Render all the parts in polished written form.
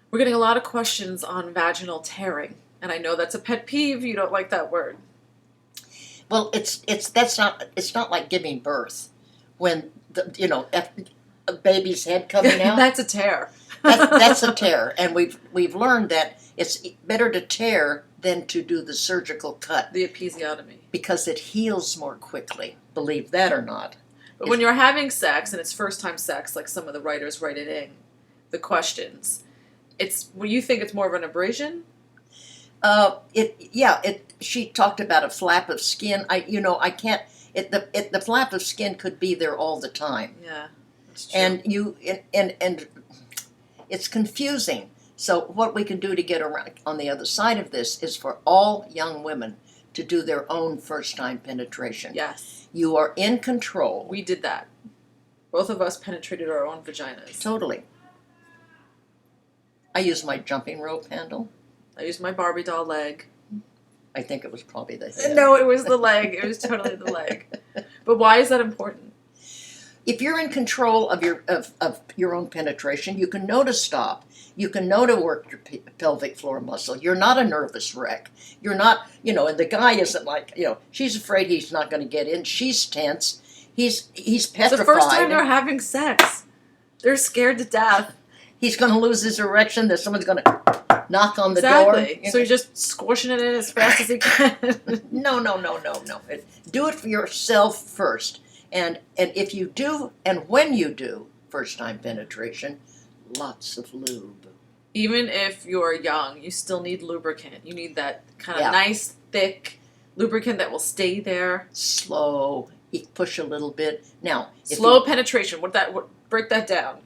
We're getting a lot of questions on vaginal tearing, and I know that's a pet peeve. You don't like that word. Well, it's not like giving birth when a baby's head coming out. That's a tear. That's a tear, and we've learned that it's better to tear than to do the surgical cut The episiotomy. because it heals more quickly. Believe that or not. But when you're having sex and it's first time sex, like some of the writers write it in, the questions, you think it's more of an abrasion? She talked about a flap of skin. I can't. The flap of skin could be there all the time. Yeah, that's true. And it's confusing. So what we can do to get around on the other side of this is for all young women to do their own first-time penetration. Yes. You are in control. We did that. Both of us penetrated our own vaginas. Totally. I used my jumping rope handle. I used my Barbie doll leg. I think it was probably the head. No, it was the leg. It was totally the leg. But why is that important? If you're in control of your own penetration, you can know to stop. You can know to work your pelvic floor muscle. You're not a nervous wreck. You're not, and the guy isn't like, she's afraid he's not going to get in. She's tense. He's petrified. It's the first time they're having sex. They're scared to death. He's going to lose his erection. That someone's going to knock on the door. Exactly. So he's just squishing it in as fast as he can. No. Do it for yourself first. And if you do, and when you do first-time penetration, lots of lube. Even if you're young, you still need lubricant. You need that kind of Yeah. nice, thick lubricant that will stay there. Slow. You push a little bit. Now, Slow penetration. Break that down.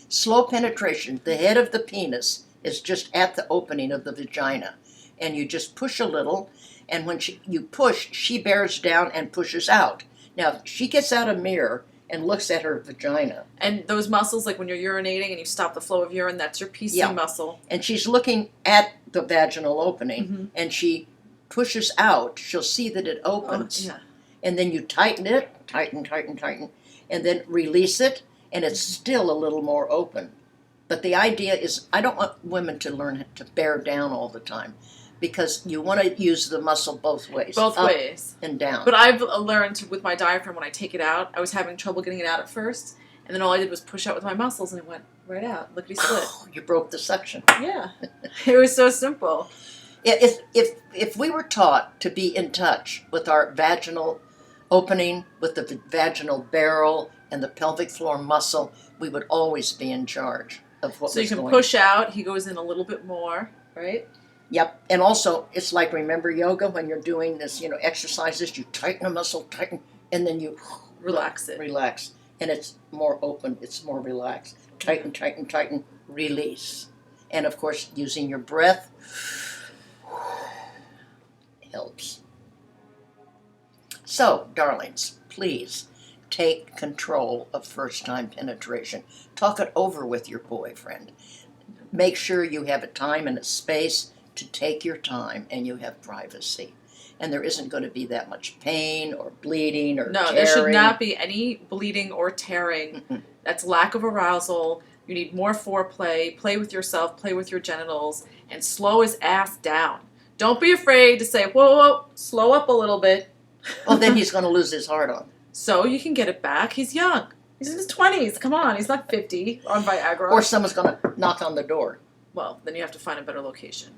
Slow penetration. The head of the penis is just at the opening of the vagina. And you just push a little, and when you push, she bears down and pushes out. Now, if she gets out a mirror and looks at her vagina. And those muscles, like when you're urinating and you stop the flow of urine, that's your PC muscle. And she's looking at the vaginal opening, and she pushes out. She'll see that it opens. Yeah. And then you tighten it, tighten, and then release it, and it's still a little more open. But the idea is, I don't want women to learn to bear down all the time, because you want to use the muscle both ways. Both up ways. and down. But I've learned with my diaphragm, when I take it out, I was having trouble getting it out at first, and then all I did was push out with my muscles, and it went right out. Lickety split. You broke the suction. Yeah. It was so simple. If we were taught to be in touch with our vaginal opening, with the vaginal barrel and the pelvic floor muscle, we would always be in charge of what was going on. So you can push out, he goes in a little bit more, right? Yep, and also it's like, remember yoga when you're doing this, exercises, you tighten a muscle, and then you Relax it. relax, and it's more open, it's more relaxed. Tighten, release, and of course using your breath helps. So, darlings, please take control of first-time penetration. Talk it over with your boyfriend. Make sure you have a time and a space to take your time, and you have privacy. And there isn't going to be that much pain or bleeding or No, tearing. there should not be any bleeding or tearing. That's lack of arousal. You need more foreplay. Play with yourself. Play with your genitals. And slow his ass down. Don't be afraid to say, whoa, slow up a little bit. Well, then he's going to lose his heart on. So you can get it back. He's young. He's in his 20s. Come on. He's not 50 on Viagra. Or someone's going to knock on the door. Well, then you have to find a better location.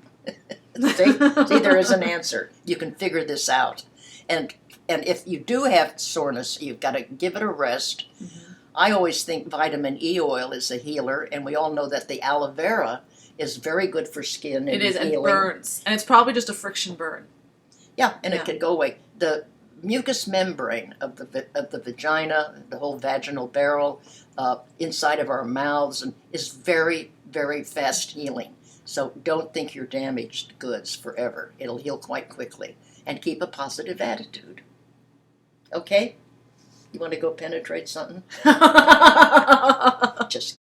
See, there is an answer. You can figure this out. And if you do have soreness, you've got to give it a rest. Mm-hmm. I always think vitamin E oil is a healer, and we all know that the aloe vera is very good for skin. It is, healing. and burns. And it's probably just a friction burn. Yeah, and it can go away. The mucous membrane of the vagina, the whole vaginal barrel, inside of our mouths, and is very, very fast healing. So don't think you're damaged goods forever. It'll heal quite quickly. And keep a positive attitude. Okay? You want to go penetrate something? Just